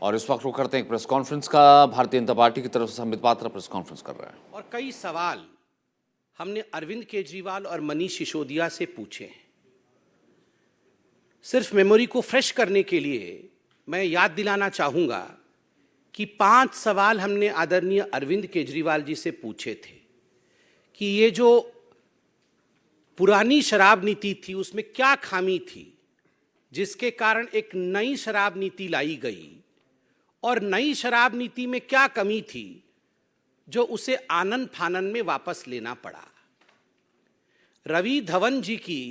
और इस वक्त रुक करते हैं एक प्रेस कॉन्फ्रेंस का। भारतीय जनता पार्टी की तरफ से संबित पात्रा प्रेस कॉन्फ्रेंस कर रहे हैं और कई सवाल हमने अरविंद केजरीवाल और मनीष सिसोदिया से पूछे हैं। सिर्फ मेमोरी को फ्रेश करने के लिए मैं याद दिलाना चाहूंगा कि 5 सवाल हमने आदरणीय अरविंद केजरीवाल जी से पूछे थे कि ये जो पुरानी शराब नीति थी उसमें क्या खामी थी जिसके कारण एक नई शराब नीति लाई गई, और नई शराब नीति में क्या कमी थी जो उसे आनन फानन में वापस लेना पड़ा। रवि धवन जी की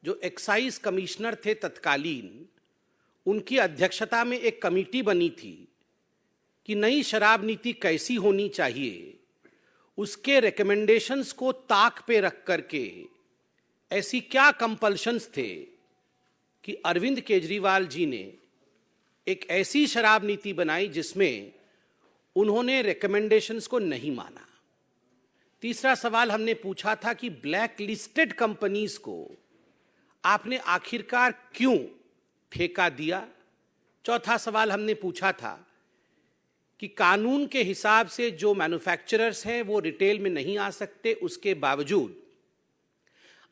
जो एक्साइज कमिश्नर थे तत्कालीन, उनकी अध्यक्षता में एक कमेटी बनी थी कि नई शराब नीति कैसी होनी चाहिए, उसके रिकमेंडेशंस को ताक पे रख करके ऐसी क्या कंपल्शंस थे कि अरविंद केजरीवाल जी ने एक ऐसी शराब नीति बनाई जिसमें उन्होंने रिकमेंडेशंस को नहीं माना। तीसरा सवाल हमने पूछा था कि ब्लैक लिस्टेड कंपनीज को आपने आखिरकार क्यों ठेका दिया। चौथा सवाल हमने पूछा था कि कानून के हिसाब से जो मैन्युफैक्चरर्स हैं वो रिटेल में नहीं आ सकते, उसके बावजूद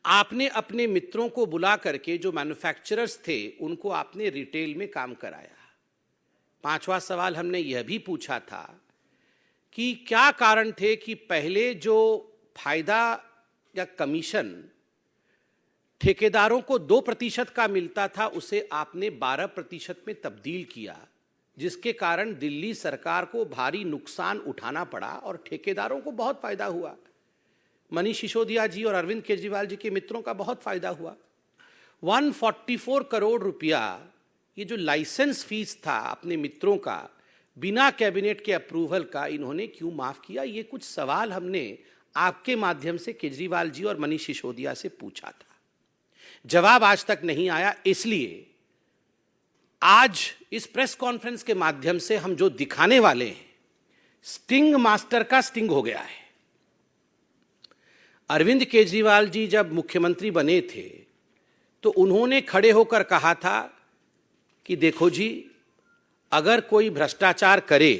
आपने अपने मित्रों को बुला करके जो मैन्युफैक्चरर्स थे उनको आपने रिटेल में काम कराया। पांचवा सवाल हमने यह भी पूछा था कि क्या कारण थे कि पहले जो फायदा या कमीशन ठेकेदारों को 2% का मिलता था उसे आपने 12% में तब्दील किया, जिसके कारण दिल्ली सरकार को भारी नुकसान उठाना पड़ा और ठेकेदारों को बहुत फायदा हुआ। मनीष सिसोदिया जी और अरविंद केजरीवाल जी के मित्रों का बहुत फायदा हुआ। 144 करोड़ रुपया ये जो लाइसेंस फीस था अपने मित्रों का, बिना कैबिनेट के अप्रूवल का, इन्होंने क्यों माफ किया। ये कुछ सवाल हमने आपके माध्यम से केजरीवाल जी और मनीष सिसोदिया से पूछा था, जवाब आज तक नहीं आया। इसलिए आज इस प्रेस कॉन्फ्रेंस के माध्यम से हम जो दिखाने वाले हैं, स्टिंग मास्टर का स्टिंग हो गया है। अरविंद केजरीवाल जी जब मुख्यमंत्री बने थे तो उन्होंने खड़े होकर कहा था कि देखो जी, अगर कोई भ्रष्टाचार करे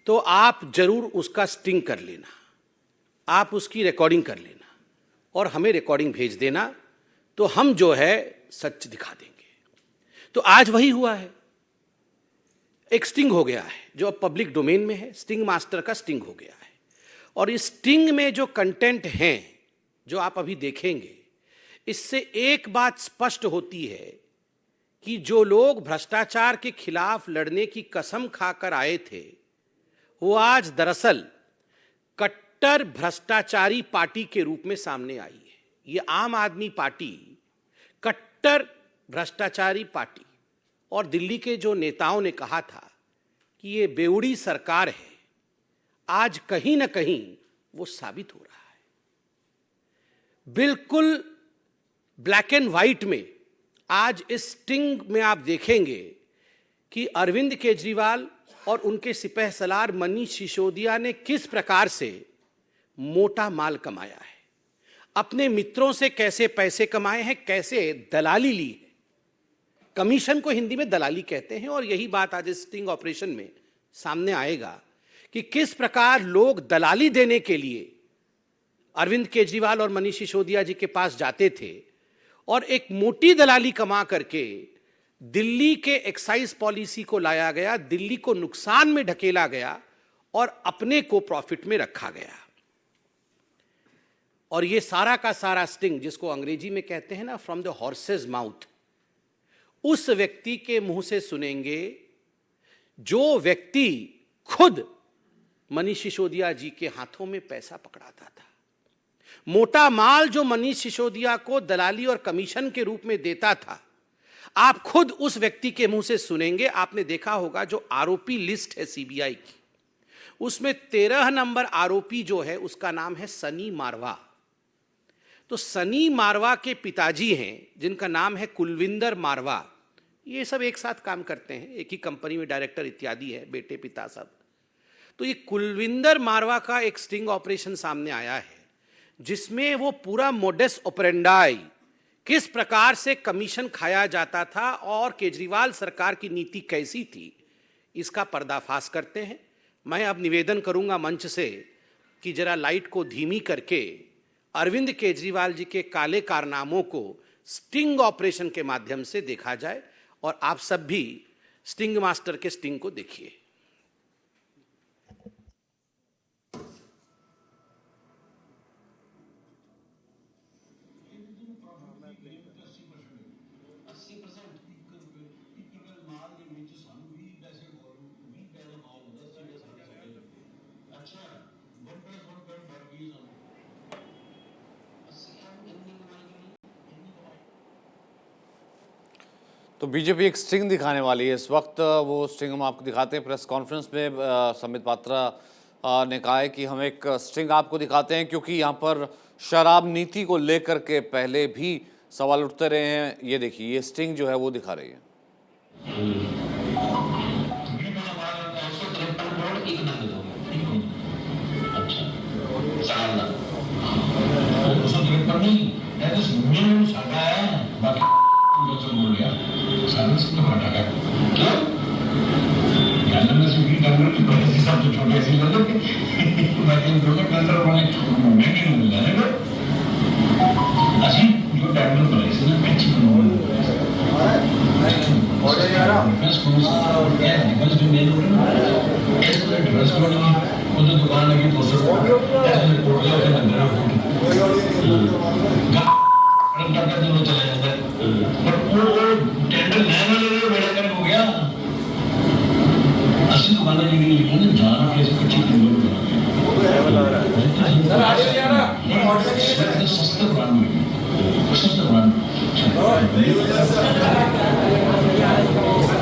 तो आप जरूर उसका स्टिंग कर लेना, आप उसकी रिकॉर्डिंग कर लेना और हमें रिकॉर्डिंग भेज देना, तो हम जो है सच दिखा देंगे। तो आज वही हुआ है, एक स्टिंग हो गया है जो अब पब्लिक डोमेन में है। स्टिंग मास्टर का स्टिंग हो गया है, और इस स्टिंग में जो कंटेंट हैं जो आप अभी देखेंगे, इससे एक बात स्पष्ट होती है कि जो लोग भ्रष्टाचार के खिलाफ लड़ने की कसम खाकर आए थे वो आज दरअसल कट्टर भ्रष्टाचारी पार्टी के रूप में सामने आई है। ये आम आदमी पार्टी कट्टर भ्रष्टाचारी पार्टी, और दिल्ली के जो नेताओं ने कहा था कि ये बेउड़ी सरकार है, आज कहीं ना कहीं वो साबित हो रहा है। बिल्कुल ब्लैक एंड व्हाइट में आज इस स्टिंग में आप देखेंगे कि अरविंद केजरीवाल और उनके सिपहसालार मनीष सिसोदिया ने किस प्रकार से मोटा माल कमाया है, अपने मित्रों से कैसे पैसे कमाए हैं, कैसे दलाली ली है। कमीशन को हिंदी में दलाली कहते हैं, और यही बात आज इस स्टिंग ऑपरेशन में सामने आएगा कि किस प्रकार लोग दलाली देने के लिए अरविंद केजरीवाल और मनीष सिसोदिया जी के पास जाते थे और एक मोटी दलाली कमा करके दिल्ली के एक्साइज पॉलिसी को लाया गया, दिल्ली को नुकसान में ढकेला गया और अपने को प्रॉफिट में रखा गया। और ये सारा का सारा स्टिंग, जिसको अंग्रेजी में कहते हैं ना फ्रॉम द हॉर्सेज माउथ, उस व्यक्ति के मुंह से सुनेंगे जो व्यक्ति खुद मनीष सिसोदिया जी के हाथों में पैसा पकड़ाता था। मोटा माल जो मनीष सिसोदिया को दलाली और कमीशन के रूप में देता था, आप खुद उस व्यक्ति के मुंह से सुनेंगे। आपने देखा होगा जो आरोपी लिस्ट है सीबीआई की, उसमें 13 नंबर आरोपी जो है उसका नाम है सनी मारवा। तो सनी मारवा के पिताजी हैं जिनका नाम है कुलविंदर मारवा, ये सब एक साथ काम करते हैं, एक ही कंपनी में डायरेक्टर इत्यादि है, बेटे पिता सब। तो ये कुलविंदर मारवा का एक स्टिंग ऑपरेशन सामने आया है जिसमें वो पूरा मोडस ऑपरेंडाई किस प्रकार से कमीशन खाया जाता था और केजरीवाल सरकार की नीति कैसी थी, इसका पर्दाफाश करते हैं। मैं अब निवेदन करूंगा मंच से कि जरा लाइट को धीमी करके अरविंद केजरीवाल जी के काले कारनामों को स्टिंग ऑपरेशन के माध्यम से देखा जाए, और आप सब भी स्टिंग मास्टर के स्टिंग को देखिए। तो बीजेपी एक स्टिंग दिखाने वाली है इस वक्त। वो स्टिंग हम आपको दिखाते हैं। प्रेस कॉन्फ्रेंस में संबित पात्रा ने कहा है कि हम एक स्टिंग आपको दिखाते हैं क्योंकि यहाँ पर शराब नीति को लेकर के पहले भी सवाल उठते रहे हैं। ये देखिए, ये स्टिंग जो है वो दिखा रही है।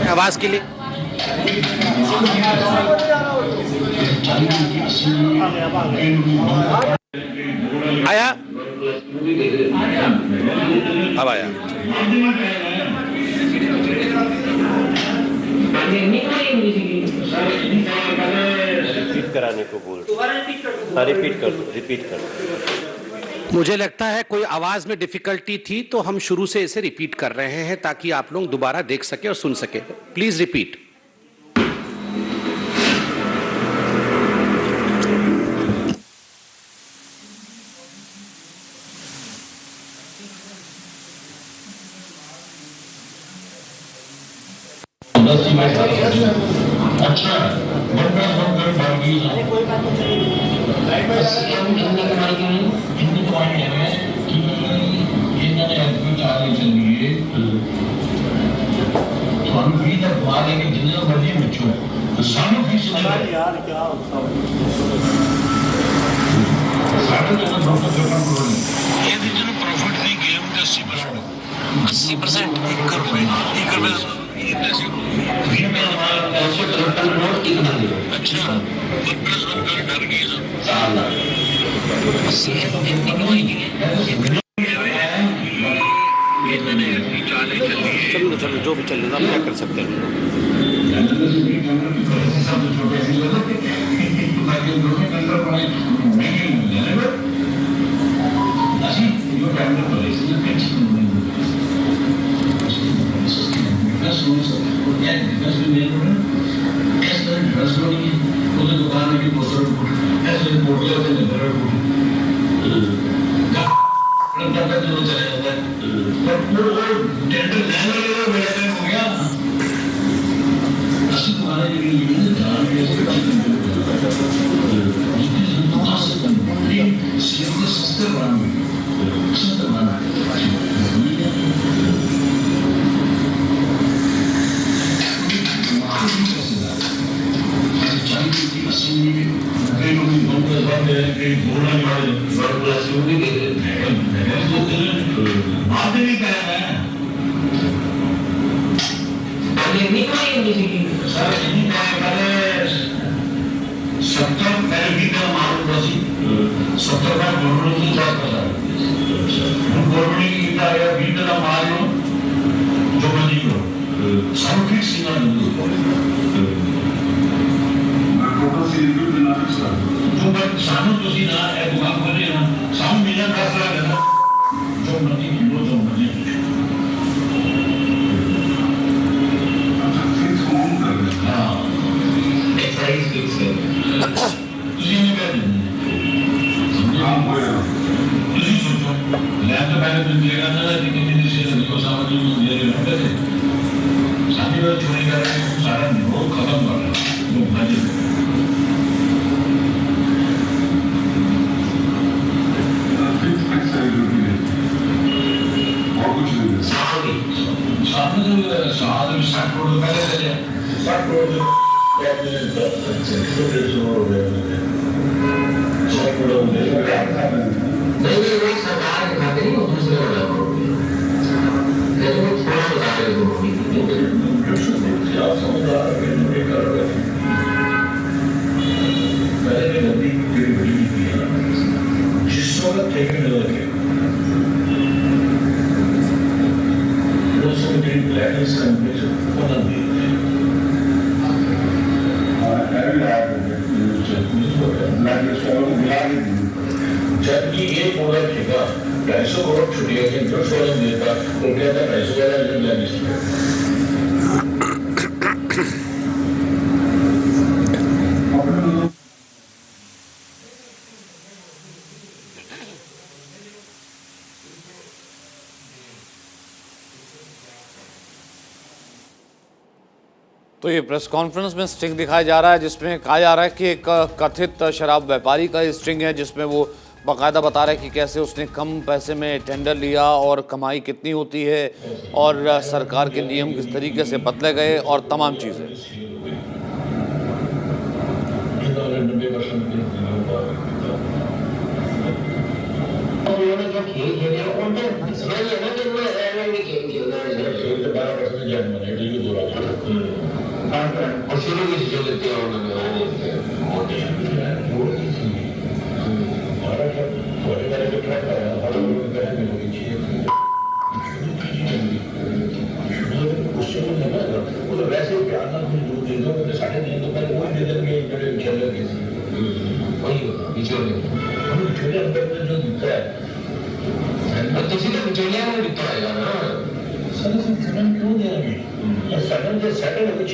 आवाज के लिए आया, अब आया। रिपीट कराने को बोल, रिपीट कर। मुझे लगता है कोई आवाज में डिफिकल्टी थी, तो हम शुरू से इसे रिपीट कर रहे हैं ताकि आप लोग दोबारा देख सके और सुन सके। Please repeat. अच्छा, चलो जो भी चल रहा है, हम क्या कर सकते हैं। सारा निरोध खत्म कर रहा है तो भाजी साथ में 60 करोड़ पहले चले 60 करोड़ नहीं वही सरकार के खाते नहीं वो दूसरे वाला लेकिन थोड़ा बता रहे हो पहले नदी की बड़ी थी जिस वक्त ठेके में लगे वो सब की ब्लैकलिस्ट कंपनी से बना दी जबकि एक ऑर्डर ठेका 250 करोड़ छुट्टियां के 10 वाला देता तो कहता 250 वाला ब्लैकलिस्ट तो ये प्रेस कॉन्फ्रेंस में स्टिंग दिखाया जा रहा है जिसमें कहा जा रहा है कि एक कथित शराब व्यापारी का स्टिंग है जिसमें वो बाकायदा बता रहा है कि कैसे उसने कम पैसे में टेंडर लिया और कमाई कितनी होती है और सरकार के नियम किस तरीके से बदले गए और तमाम चीज़ें। और शुरू में जो लेते हैं उन्होंने मोटे वैसे प्यार ना जो दे दो 3.5 तो पहले वही दे देंगे वही होगा बिचौलिया अंदर जो दिखता है तो सीधे बिचौलिया में दिखता है ना सर सदन क्यों देंगे सदन से सेटल हो 6%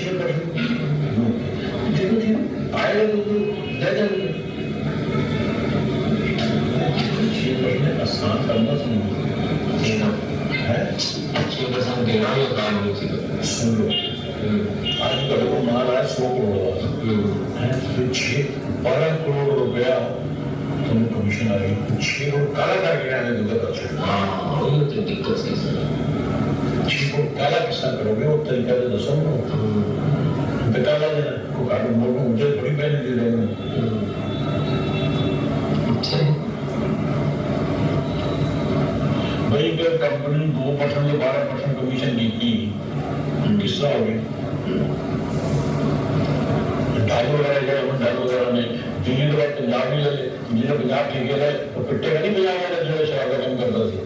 जो थी आएगा तो दे देंगे 6% आसान करना समझो है 6% देना ही होता है सुन लो आज कल को माल आया 100 करोड़ है तो 12 करोड़ रुपया तुम्हें कमीशन आ रही 6 करोड़ काला करके आने दूंगा हाँ वो तो दिक्कत है को काला किस्सा करोगे वो तरीका तो दसो तो काला को काटो मोड़ में मुझे बड़ी पहले दे रहे हैं भाई अगर कंपनी 2% या 12% कमीशन देती किस्सा हो गया ढाई वगैरह में दिल्ली के बाद पंजाब में ले जिन्हें पंजाब ठीक है तो पिट्टे का नहीं पंजाब वाला जो शराब का काम करता था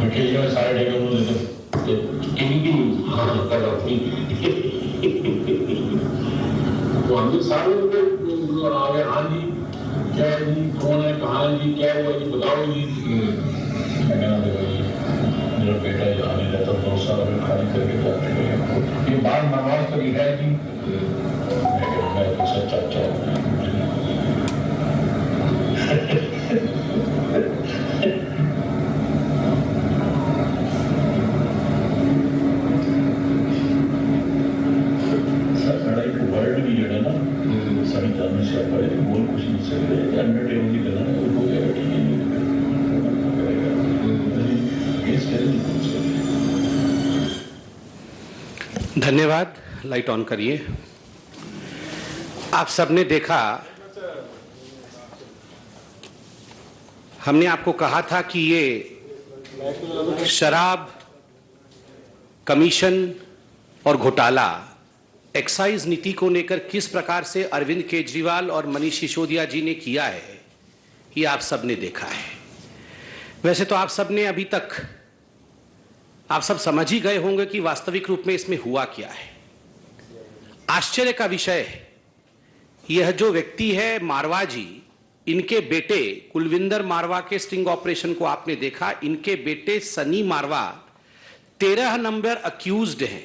में सारे ठेके उन्होंने तो कहीं भी हाँ करा थी तो हमने सारे लोग आ गए हाँ जी क्या है जी कौन है कहाँ है जी क्या हुआ जी बताओ जी मैं कहना मेरा बेटा यहाँ नहीं रहता 2 साल में खाली करके जाते हैं ये बात नवाज तो लिखा है कि मैं कैसा चाचा धन्यवाद। लाइट ऑन करिए। आप सबने देखा, हमने आपको कहा था कि ये शराब, कमीशन और घोटाला एक्साइज नीति को लेकर किस प्रकार से अरविंद केजरीवाल और मनीष सिसोदिया जी ने किया है, ये आप सबने देखा है। वैसे तो आप सबने अभी तक आप सब समझ ही गए होंगे कि वास्तविक रूप में इसमें हुआ क्या है। आश्चर्य का विषय है, यह जो व्यक्ति है मारवा जी, इनके बेटे कुलविंदर मारवा के स्टिंग ऑपरेशन को आपने देखा। इनके बेटे सनी मारवा 13 नंबर अक्यूज्ड हैं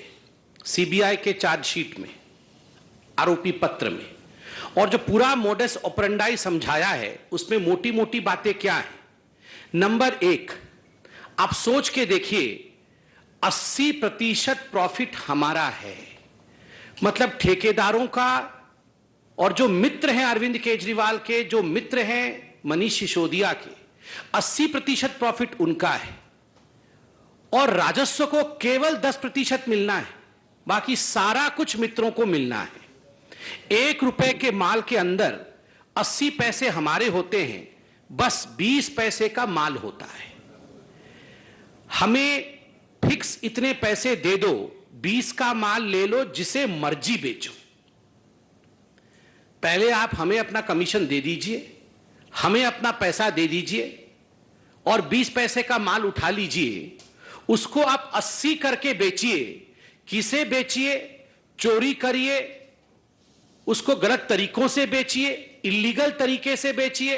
सीबीआई के चार्जशीट में, आरोपी पत्र में। और जो पूरा मोडस ऑपरेंडाई समझाया है उसमें मोटी मोटी बातें क्या हैं। नंबर 1, आप सोच के देखिए, 80% प्रॉफिट हमारा है। मतलब ठेकेदारों का, और जो मित्र हैं अरविंद केजरीवाल के, जो मित्र हैं मनीष सिसोदिया के, 80% प्रॉफिट उनका है और राजस्व को केवल 10% मिलना है, बाकी सारा कुछ मित्रों को मिलना है। 1 रुपए के माल के अंदर 80 पैसे हमारे होते हैं, बस 20 पैसे का माल होता है। हमें फिक्स इतने पैसे दे दो, 20 का माल ले लो, जिसे मर्जी बेचो। पहले आप हमें अपना कमीशन दे दीजिए, हमें अपना पैसा दे दीजिए और 20 पैसे का माल उठा लीजिए, उसको आप 80 करके बेचिए। किसे बेचिए? चोरी करिए, उसको गलत तरीकों से बेचिए, इलीगल तरीके से बेचिए,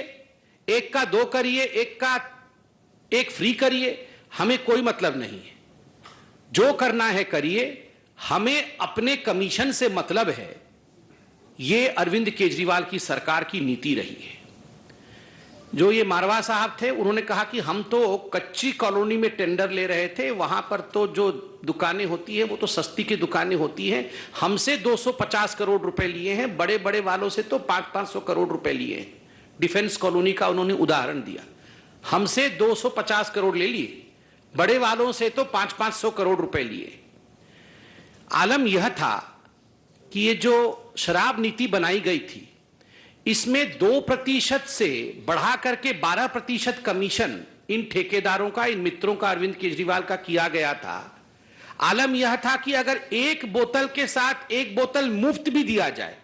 1 का 2 करिए, 1 का 1 फ्री करिए, हमें कोई मतलब नहीं है। जो करना है करिए, हमें अपने कमीशन से मतलब है। यह अरविंद केजरीवाल की सरकार की नीति रही है। जो ये मारवा साहब थे, उन्होंने कहा कि हम तो कच्ची कॉलोनी में टेंडर ले रहे थे, वहां पर तो जो दुकानें होती हैं वो तो सस्ती की दुकानें होती हैं, हमसे 250 करोड़ रुपए लिए हैं, बड़े बड़े वालों से तो 500-500 करोड़ रुपए लिए हैं। डिफेंस कॉलोनी का उन्होंने उदाहरण दिया, हमसे 250 करोड़ ले लिए, बड़े वालों से तो 500-500 करोड़ रुपए लिए। आलम यह था कि ये जो शराब नीति बनाई गई थी, इसमें 2% से बढ़ा करके 12% कमीशन इन ठेकेदारों का, इन मित्रों का, अरविंद केजरीवाल का किया गया था। आलम यह था कि अगर 1 बोतल के साथ 1 बोतल मुफ्त भी दिया जाए,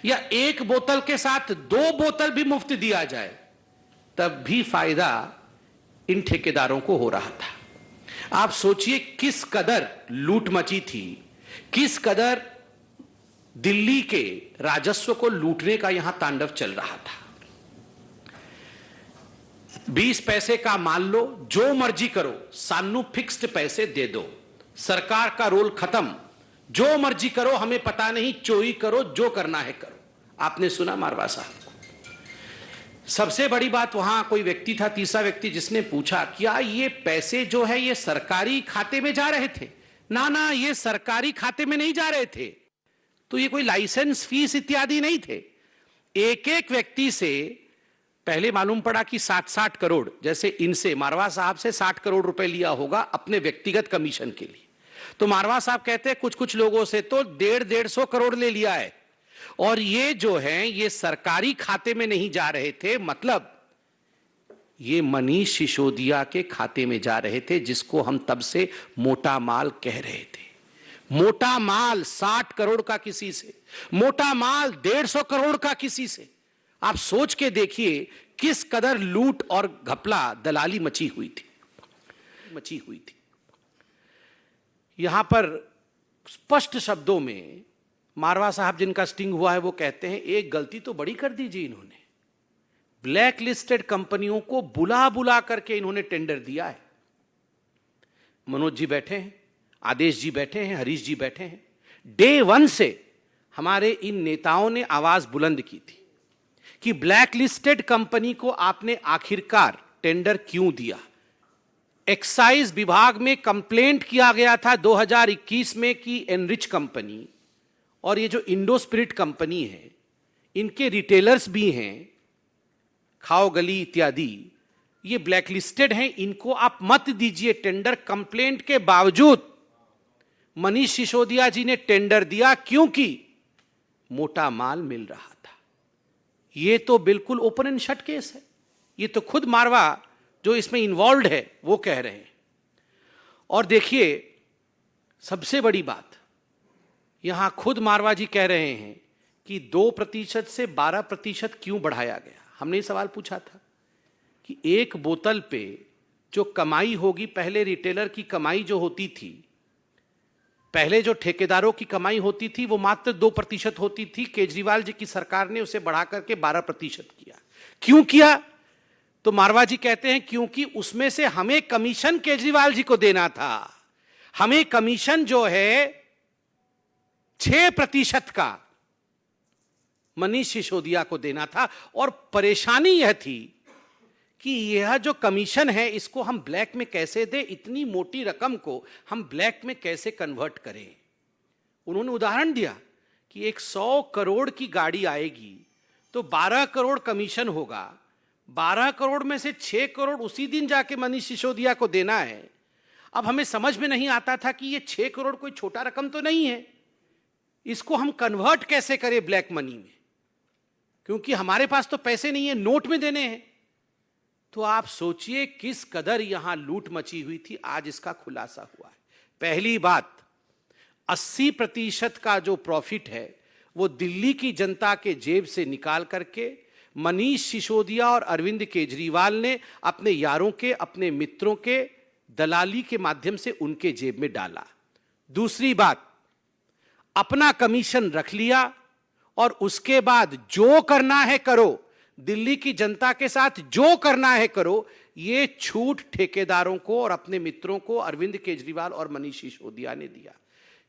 या 1 बोतल के साथ 2 बोतल भी मुफ्त दिया जाए, तब भी फायदा इन ठेकेदारों को हो रहा था। आप सोचिए किस कदर लूट मची थी, किस कदर दिल्ली के राजस्व को लूटने का यहां तांडव चल रहा था। 20 पैसे का मान लो, जो मर्जी करो, सानू फिक्स्ड पैसे दे दो, सरकार का रोल खत्म, जो मर्जी करो, हमें पता नहीं, चोरी करो, जो करना है करो। आपने सुना मारवा साहब को। सबसे बड़ी बात, वहां कोई व्यक्ति था, तीसरा व्यक्ति, जिसने पूछा क्या ये पैसे जो है ये सरकारी खाते में जा रहे थे? ना, ये सरकारी खाते में नहीं जा रहे थे, तो ये कोई लाइसेंस फीस इत्यादि नहीं थे। एक एक व्यक्ति से पहले मालूम पड़ा कि 60-60 करोड़, जैसे इनसे मारवा साहब से 60 करोड़ रुपए लिया होगा अपने व्यक्तिगत कमीशन के लिए। तो मारवा साहब कहते हैं कुछ कुछ लोगों से तो 150-150 करोड़ ले लिया है, और ये जो है ये सरकारी खाते में नहीं जा रहे थे, मतलब ये मनीष सिसोदिया के खाते में जा रहे थे, जिसको हम तब से मोटा माल कह रहे थे। मोटा माल 60 करोड़ का किसी से, मोटा माल 150 करोड़ का किसी से। आप सोच के देखिए किस कदर लूट और घपला, दलाली मची हुई थी। यहां पर स्पष्ट शब्दों में मारवा साहब, जिनका स्टिंग हुआ है, वो कहते हैं एक गलती तो बड़ी कर दीजिए इन्होंने, ब्लैक लिस्टेड कंपनियों को बुला बुला करके इन्होंने टेंडर दिया है। मनोज जी बैठे हैं, आदेश जी बैठे हैं, हरीश जी बैठे हैं। डे 1 से हमारे इन नेताओं ने आवाज बुलंद की थी कि ब्लैक लिस्टेड कंपनी को आपने आखिरकार टेंडर क्यों दिया। एक्साइज विभाग में कंप्लेंट किया गया था 2021 में कि एनरिच कंपनी और ये जो इंडो स्पिरिट कंपनी है, इनके रिटेलर्स भी हैं, खाओ गली इत्यादि, ये ब्लैक लिस्टेड हैं, इनको आप मत दीजिए टेंडर। कंप्लेंट के बावजूद मनीष सिसोदिया जी ने टेंडर दिया, क्योंकि मोटा माल मिल रहा था। यह तो बिल्कुल ओपन एंड शट केस है। ये तो खुद मारवा जो इसमें इन्वॉल्व है वो कह रहे हैं। और देखिए सबसे बड़ी बात, यहां खुद मारवा जी कह रहे हैं कि 2% से 12% क्यों बढ़ाया गया। हमने सवाल पूछा था कि 1 बोतल पे जो कमाई होगी, पहले रिटेलर की कमाई जो होती थी, पहले जो ठेकेदारों की कमाई होती थी वो मात्र 2% होती थी। केजरीवाल जी की सरकार ने उसे बढ़ा करके 12% किया। क्यों किया? तो मारवा जी कहते हैं क्योंकि उसमें से हमें कमीशन केजरीवाल जी को देना था। हमें कमीशन जो है 6% का मनीष सिसोदिया को देना था। और परेशानी यह थी कि यह जो कमीशन है इसको हम ब्लैक में कैसे दें, इतनी मोटी रकम को हम ब्लैक में कैसे कन्वर्ट करें। उन्होंने उदाहरण दिया कि एक 100 करोड़ की गाड़ी आएगी तो 12 करोड़ कमीशन होगा, 12 करोड़ में से 6 करोड़ उसी दिन जाके मनीष सिसोदिया को देना है। अब हमें समझ में नहीं आता था कि ये 6 करोड़ कोई छोटा रकम तो नहीं है, इसको हम कन्वर्ट कैसे करें ब्लैक मनी में, क्योंकि हमारे पास तो पैसे नहीं है, नोट में देने हैं। तो आप सोचिए किस कदर यहां लूट मची हुई थी। आज इसका खुलासा हुआ है। पहली बात, 80% का जो प्रॉफिट है वो दिल्ली की जनता के जेब से निकाल करके मनीष सिसोदिया और अरविंद केजरीवाल ने अपने यारों के, अपने मित्रों के दलाली के माध्यम से उनके जेब में डाला। दूसरी बात, अपना कमीशन रख लिया और उसके बाद जो करना है करो, दिल्ली की जनता के साथ जो करना है करो, ये छूट ठेकेदारों को और अपने मित्रों को अरविंद केजरीवाल और मनीष सिसोदिया ने दिया।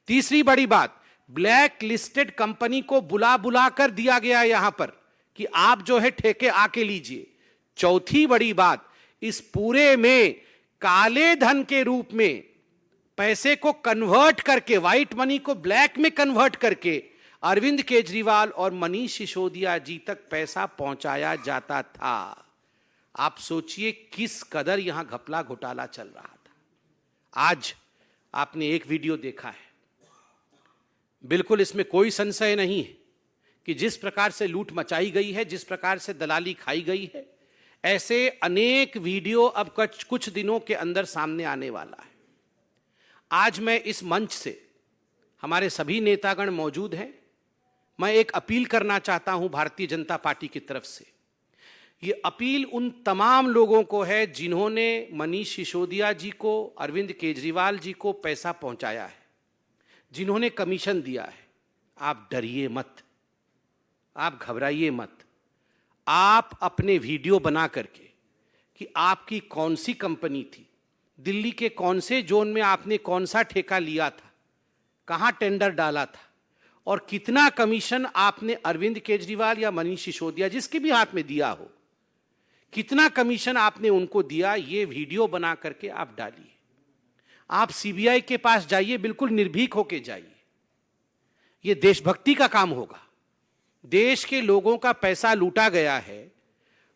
तीसरी बड़ी बात, ब्लैक लिस्टेड कंपनी को बुला बुला कर दिया गया यहां पर कि आप जो है ठेके आके लीजिए। चौथी बड़ी बात, इस पूरे में काले धन के रूप में पैसे को कन्वर्ट करके, व्हाइट मनी को ब्लैक में कन्वर्ट करके अरविंद केजरीवाल और मनीष सिसोदिया जी तक पैसा पहुंचाया जाता था। आप सोचिए किस कदर यहां घपला घोटाला चल रहा था। आज आपने एक वीडियो देखा है, बिल्कुल इसमें कोई संशय नहीं है कि जिस प्रकार से लूट मचाई गई है, जिस प्रकार से दलाली खाई गई है, ऐसे अनेक वीडियो अब कुछ दिनों के अंदर सामने आने वाला है। आज मैं इस मंच से, हमारे सभी नेतागण मौजूद हैं, मैं एक अपील करना चाहता हूं भारतीय जनता पार्टी की तरफ से। ये अपील उन तमाम लोगों को है जिन्होंने मनीष सिसोदिया जी को, अरविंद केजरीवाल जी को पैसा पहुंचाया है, जिन्होंने कमीशन दिया है। आप डरिए मत, आप घबराइए मत। आप अपने वीडियो बना करके कि आपकी कौन सी कंपनी थी, दिल्ली के कौन से जोन में आपने कौन सा ठेका लिया था, कहां टेंडर डाला था और कितना कमीशन आपने अरविंद केजरीवाल या मनीष सिसोदिया, जिसके भी हाथ में दिया हो, कितना कमीशन आपने उनको दिया, ये वीडियो बना करके आप डालिए। आप सीबीआई के पास जाइए, बिल्कुल निर्भीक होके जाइए। ये देशभक्ति का काम होगा। देश के लोगों का पैसा लूटा गया है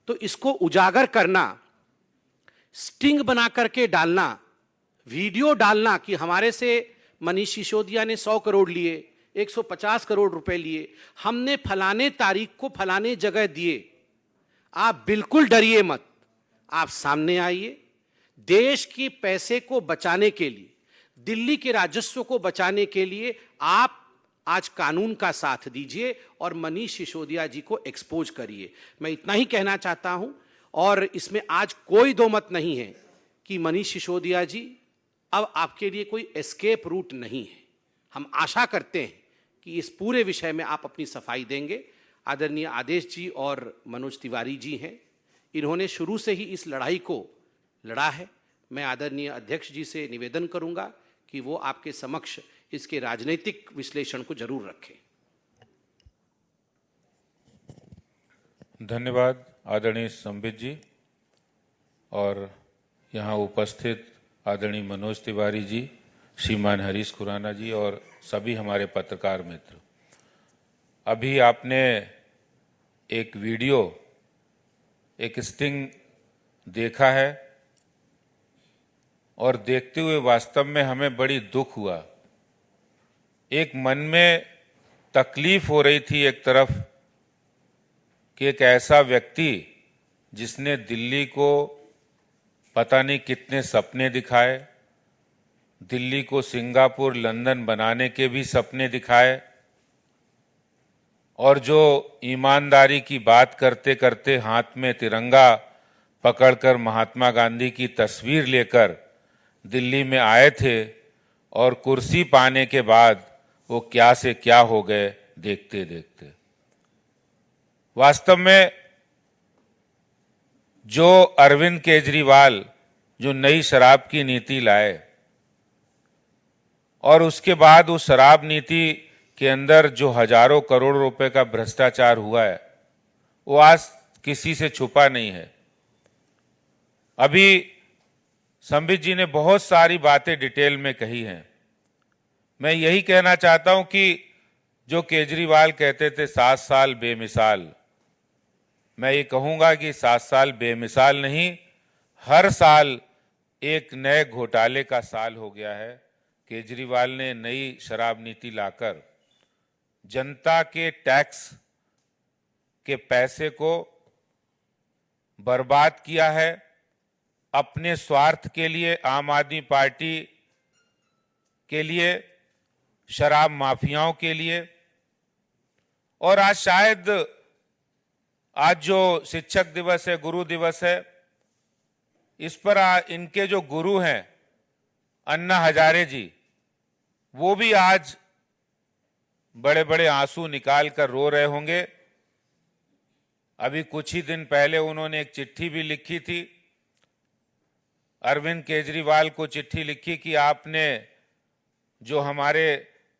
तो इसको उजागर करना, स्टिंग बना करके डालना, वीडियो डालना कि हमारे से मनीष सिसोदिया ने 100 करोड़ लिए, 150 करोड़ रुपए लिए, हमने फलाने तारीख को फलाने जगह दिए। आप बिल्कुल डरिए मत, आप सामने आइए। देश के पैसे को बचाने के लिए, दिल्ली के राजस्व को बचाने के लिए आप आज कानून का साथ दीजिए और मनीष सिसोदिया जी को एक्सपोज करिए। मैं इतना ही कहना चाहता हूं और इसमें आज कोई दो मत नहीं है कि मनीष सिसोदिया जी अब आपके लिए कोई एस्केप रूट नहीं है। हम आशा करते हैं कि इस पूरे विषय में आप अपनी सफाई देंगे। आदरणीय आदेश जी और मनोज तिवारी जी हैं, इन्होंने शुरू से ही इस लड़ाई को लड़ा है। मैं आदरणीय अध्यक्ष जी से निवेदन करूंगा कि वो आपके समक्ष इसके राजनीतिक विश्लेषण को जरूर रखें। धन्यवाद आदरणीय संबित जी और यहाँ उपस्थित आदरणीय मनोज तिवारी जी, श्रीमान हरीश खुराना जी और सभी हमारे पत्रकार मित्र। अभी आपने एक वीडियो, एक स्टिंग देखा है और देखते हुए वास्तव में हमें बड़ी दुख हुआ। एक मन में तकलीफ हो रही थी एक तरफ कि एक ऐसा व्यक्ति जिसने दिल्ली को पता नहीं कितने सपने दिखाए, दिल्ली को सिंगापुर, लंदन बनाने के भी सपने दिखाए और जो ईमानदारी की बात करते करते हाथ में तिरंगा पकड़कर महात्मा गांधी की तस्वीर लेकर दिल्ली में आए थे और कुर्सी पाने के बाद वो क्या से क्या हो गए देखते देखते। वास्तव में जो अरविंद केजरीवाल जो नई शराब की नीति लाए और उसके बाद उस शराब नीति के अंदर जो हजारों करोड़ रुपए का भ्रष्टाचार हुआ है वो आज किसी से छुपा नहीं है। अभी संबित जी ने बहुत सारी बातें डिटेल में कही हैं। मैं यही कहना चाहता हूं कि जो केजरीवाल कहते थे 7 साल बेमिसाल, मैं ये कहूंगा कि 7 साल बेमिसाल नहीं, हर साल एक नए घोटाले का साल हो गया है। केजरीवाल ने नई शराब नीति लाकर जनता के टैक्स के पैसे को बर्बाद किया है अपने स्वार्थ के लिए, आम आदमी पार्टी के लिए, शराब माफियाओं के लिए। और आज शायद आज जो शिक्षक दिवस है, गुरु दिवस है, इस पर इनके जो गुरु हैं अन्ना हजारे जी, वो भी आज बड़े बड़े आंसू निकाल कर रो रहे होंगे। अभी कुछ ही दिन पहले उन्होंने एक चिट्ठी भी लिखी थी, अरविंद केजरीवाल को चिट्ठी लिखी कि आपने जो हमारे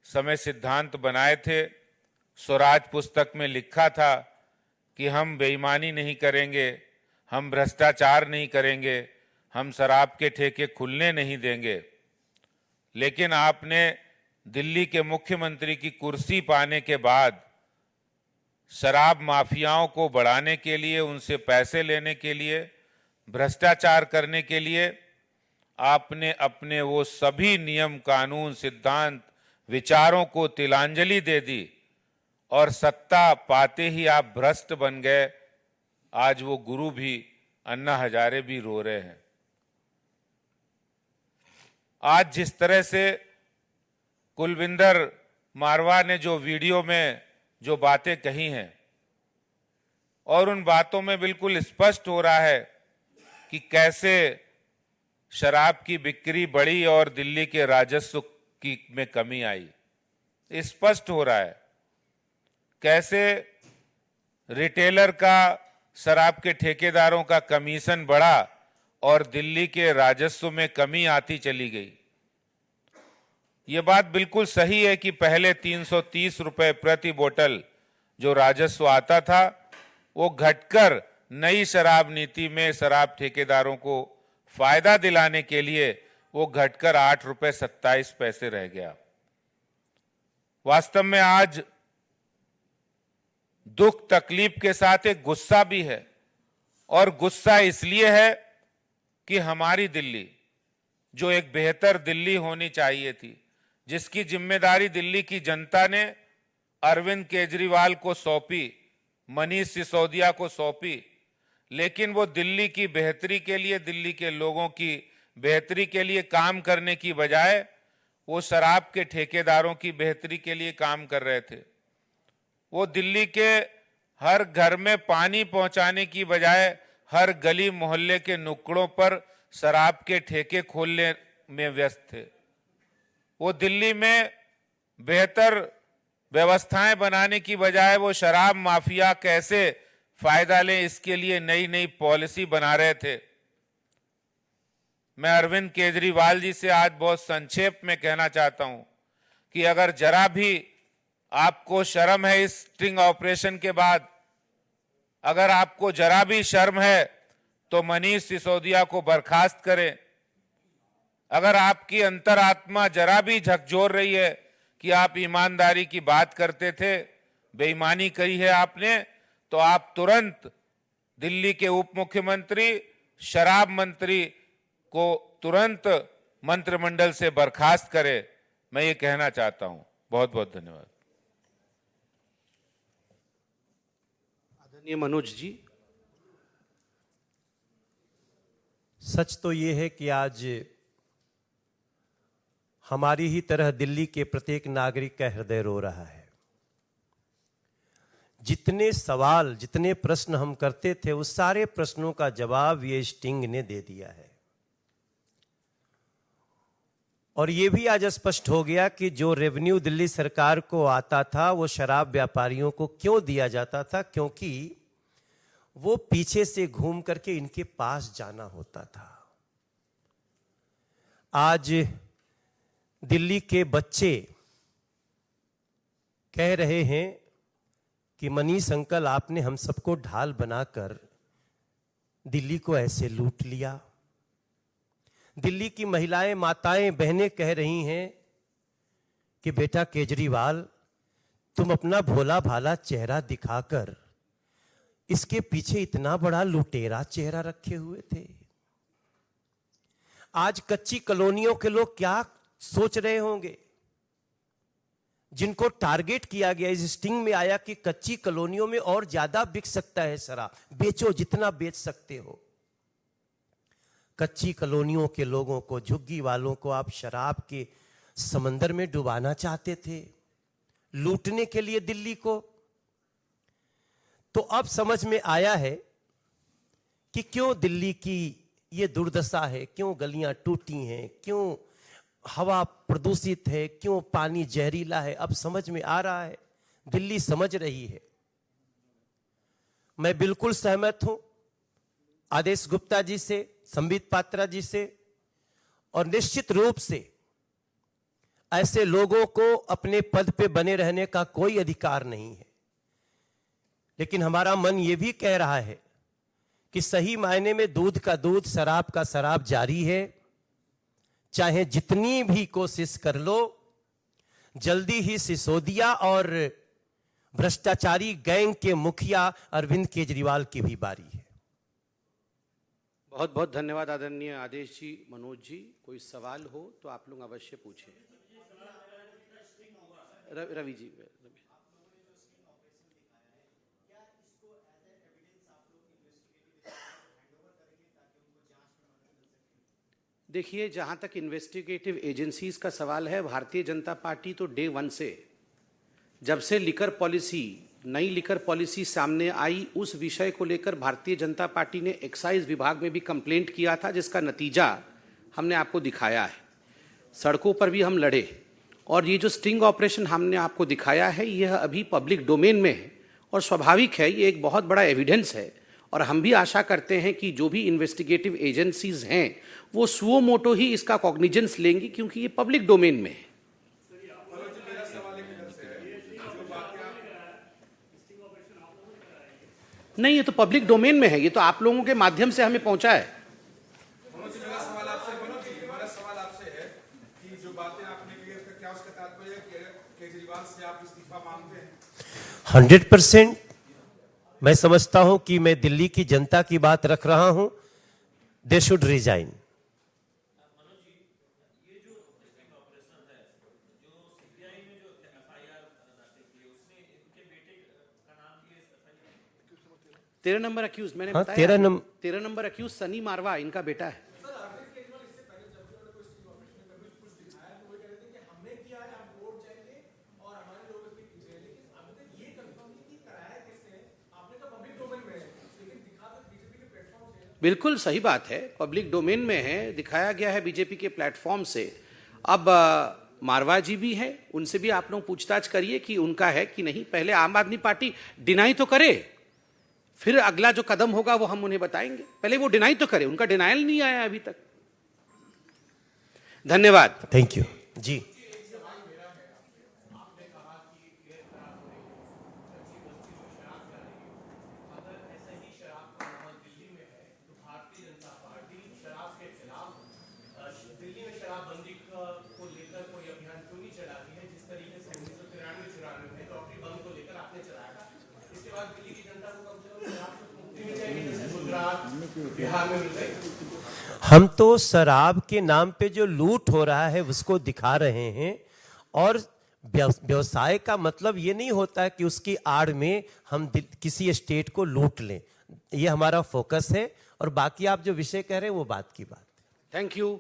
समय सिद्धांत बनाए थे, स्वराज पुस्तक में लिखा था कि हम बेईमानी नहीं करेंगे, हम भ्रष्टाचार नहीं करेंगे, हम शराब के ठेके खुलने नहीं देंगे। लेकिन आपने दिल्ली के मुख्यमंत्री की कुर्सी पाने के बाद शराब माफियाओं को बढ़ाने के लिए, उनसे पैसे लेने के लिए, भ्रष्टाचार करने के लिए आपने अपने वो सभी नियम, कानून, सिद्धांत, विचारों को तिलांजलि दे दी और सत्ता पाते ही आप भ्रष्ट बन गए। आज वो गुरु भी, अन्ना हजारे भी रो रहे हैं। आज जिस तरह से कुलविंदर मारवा ने जो वीडियो में जो बातें कही हैं, और उन बातों में बिल्कुल स्पष्ट हो रहा है कि कैसे शराब की बिक्री बढ़ी और दिल्ली के राजस्व की में कमी आई। स्पष्ट हो रहा है कैसे रिटेलर का, शराब के ठेकेदारों का कमीशन बढ़ा और दिल्ली के राजस्व में कमी आती चली गई। ये बात बिल्कुल सही है कि पहले 330 रुपए प्रति बोतल जो राजस्व आता था, वो घटकर नई शराब नीति में शराब ठेकेदारों को फायदा दिलाने के लिए वो घटकर 8 रुपए 27 पैसे रह गया। वास्तव में आज दुख तकलीफ के साथ एक गुस्सा भी है, और गुस्सा इसलिए है कि हमारी दिल्ली, जो एक बेहतर दिल्ली होनी चाहिए थी, जिसकी जिम्मेदारी दिल्ली की जनता ने अरविंद केजरीवाल को सौंपी, मनीष सिसोदिया को सौंपी, लेकिन वो दिल्ली की बेहतरी के लिए, दिल्ली के लोगों की बेहतरी के लिए काम करने की बजाय वो शराब के ठेकेदारों की बेहतरी के लिए काम कर रहे थे। वो दिल्ली के हर घर में पानी पहुंचाने की बजाय हर गली मोहल्ले के नुक्कड़ों पर शराब के ठेके खोलने में व्यस्त थे। वो दिल्ली में बेहतर व्यवस्थाएं बनाने की बजाय वो शराब माफिया कैसे फायदा लें, इसके लिए नई नई पॉलिसी बना रहे थे। मैं अरविंद केजरीवाल जी से आज बहुत संक्षेप में कहना चाहता हूं कि अगर जरा भी आपको शर्म है इस स्टिंग ऑपरेशन के बाद, अगर आपको जरा भी शर्म है तो मनीष सिसोदिया को बर्खास्त करें। अगर आपकी अंतरात्मा जरा भी झकझोर रही है कि आप ईमानदारी की बात करते थे, बेईमानी करी है आपने, तो आप तुरंत दिल्ली के उप मुख्यमंत्री, शराब मंत्री को तुरंत मंत्रिमंडल से बर्खास्त करें। मैं ये कहना चाहता हूं। बहुत बहुत धन्यवाद। आदरणीय मनोज जी। सच तो ये है कि आज हमारी ही तरह दिल्ली के प्रत्येक नागरिक का हृदय रो रहा है। जितने सवाल, जितने प्रश्न हम करते थे, उस सारे प्रश्नों का जवाब ये स्टिंग ने दे दिया है। और ये भी आज स्पष्ट हो गया कि जो रेवेन्यू दिल्ली सरकार को आता था वो शराब व्यापारियों को क्यों दिया जाता था, क्योंकि वो पीछे से घूम करके इनके पास जाना होता था। आज दिल्ली के बच्चे कह रहे हैं कि मनीष अंकल, आपने हम सबको ढाल बनाकर दिल्ली को ऐसे लूट लिया। दिल्ली की महिलाएं, माताएं, बहनें कह रही हैं कि बेटा केजरीवाल, तुम अपना भोला भाला चेहरा दिखाकर इसके पीछे इतना बड़ा लुटेरा चेहरा रखे हुए थे। आज कच्ची कॉलोनियों के लोग क्या सोच रहे होंगे, जिनको टारगेट किया गया, इस स्टिंग में आया कि कच्ची कॉलोनियों में और ज्यादा बिक सकता है शराब, बेचो जितना बेच सकते हो। कच्ची कॉलोनियों के लोगों को, झुग्गी वालों को आप शराब के समंदर में डुबाना चाहते थे, लूटने के लिए दिल्ली को। तो अब समझ में आया है कि क्यों दिल्ली की ये दुर्दशा है, क्यों गलियां टूटी हैं, क्यों हवा प्रदूषित है, क्यों पानी जहरीला है। अब समझ में आ रहा है, दिल्ली समझ रही है। मैं बिल्कुल सहमत हूं आदेश गुप्ता जी से, संबित पात्रा जी से, और निश्चित रूप से ऐसे लोगों को अपने पद पे बने रहने का कोई अधिकार नहीं है। लेकिन हमारा मन यह भी कह रहा है कि सही मायने में दूध का दूध, शराब का शराब जारी है। चाहे जितनी भी कोशिश कर लो, जल्दी ही सिसोदिया और भ्रष्टाचारी गैंग के मुखिया अरविंद केजरीवाल की भी बारी है। बहुत बहुत धन्यवाद आदरणीय आदेश जी, मनोज जी। कोई सवाल हो तो आप लोग अवश्य पूछें। रवि जी, देखिए, जहां तक इन्वेस्टिगेटिव एजेंसीज का सवाल है, भारतीय जनता पार्टी तो डे वन से, जब से लिकर पॉलिसी, नई लिकर पॉलिसी सामने आई, उस विषय को लेकर भारतीय जनता पार्टी ने एक्साइज विभाग में भी कंप्लेंट किया था, जिसका नतीजा हमने आपको दिखाया है। सड़कों पर भी हम लड़े, और ये जो स्टिंग ऑपरेशन हमने आपको दिखाया है, यह अभी पब्लिक डोमेन में है, और स्वाभाविक है, ये एक बहुत बड़ा एविडेंस है। और हम भी आशा करते हैं कि जो भी इन्वेस्टिगेटिव एजेंसीज हैं वो सुओ मोटो ही इसका कॉग्निजेंस लेंगी, क्योंकि ये पब्लिक डोमेन में है। नहीं, ये तो पब्लिक डोमेन में है, ये तो आप लोगों के माध्यम से हमें पहुंचा है। हमारा सवाल आपसे है कि जो बातें आपने की, इसका क्या उसका तात्पर्य है कि केजरीवाल से आप इस्तीफा मांगते हैं? 100% मैं समझता हूं कि मैं दिल्ली की जनता की बात रख रहा हूं। They should resign. तेरह नंबर अक्यूज मैंने हाँ, बताया। 13 नंबर अक्यूज सनी मारवा, इनका बेटा है। बिल्कुल सही बात है, पब्लिक डोमेन में है, दिखाया गया है बीजेपी के प्लेटफॉर्म से। अब मारवा जी भी हैं, उनसे भी आप लोग पूछताछ करिए कि उनका है कि नहीं। पहले आम आदमी पार्टी डिनाई तो करे, फिर अगला जो कदम होगा वो हम उन्हें बताएंगे। पहले वो डिनाई तो करे, उनका डिनायल नहीं आया अभी तक। धन्यवाद। थैंक यू जी। हम तो शराब के नाम पे जो लूट हो रहा है उसको दिखा रहे हैं, और व्यवसाय का मतलब ये नहीं होता है कि उसकी आड़ में हम किसी स्टेट को लूट लें। ये हमारा फोकस है, और बाकी आप जो विषय कह रहे हैं वो बात की बात है। Thank you.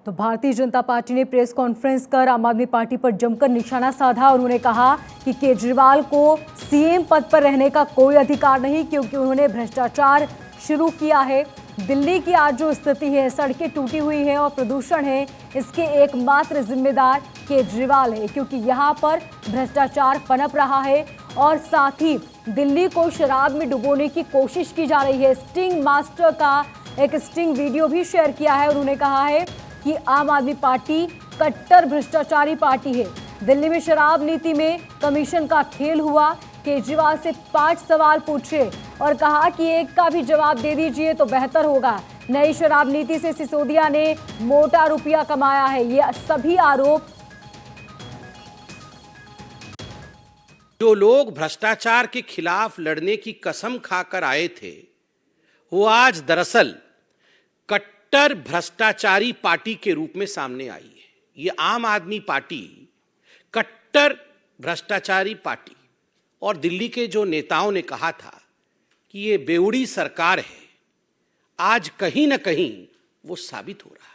तो भारतीय जनता पार्टी ने प्रेस कॉन्फ्रेंस कर आम आदमी पार्टी पर जमकर निशाना साधा। उन्होंने कहा कि केजरीवाल को सीएम पद पर रहने का कोई अधिकार नहीं, क्योंकि उन्होंने भ्रष्टाचार शुरू किया है। दिल्ली की आज जो स्थिति है, सड़कें टूटी हुई हैं और प्रदूषण है, इसके एकमात्र जिम्मेदार केजरीवाल है, क्योंकि यहाँ पर भ्रष्टाचार पनप रहा है और साथ ही दिल्ली को शराब में डुबोने की कोशिश की जा रही है। स्टिंग मास्टर का एक स्टिंग वीडियो भी शेयर किया है। उन्होंने कहा है कि आम आदमी पार्टी कट्टर भ्रष्टाचारी पार्टी है। दिल्ली में शराब नीति में कमीशन का खेल हुआ, केजरीवाल से 5 सवाल पूछे और कहा कि एक का भी जवाब दे दीजिए तो बेहतर होगा। नई शराब नीति से सिसोदिया ने मोटा रुपया कमाया है, ये सभी आरोप। जो लोग भ्रष्टाचार के खिलाफ लड़ने की कसम खाकर आए थे, वो आज दरअसल कट्टर भ्रष्टाचारी पार्टी के रूप में सामने आई है। ये आम आदमी पार्टी कट्टर भ्रष्टाचारी पार्टी, और दिल्ली के जो नेताओं ने कहा था कि ये बेउड़ी सरकार है, आज कहीं ना कहीं वो साबित हो रहा है।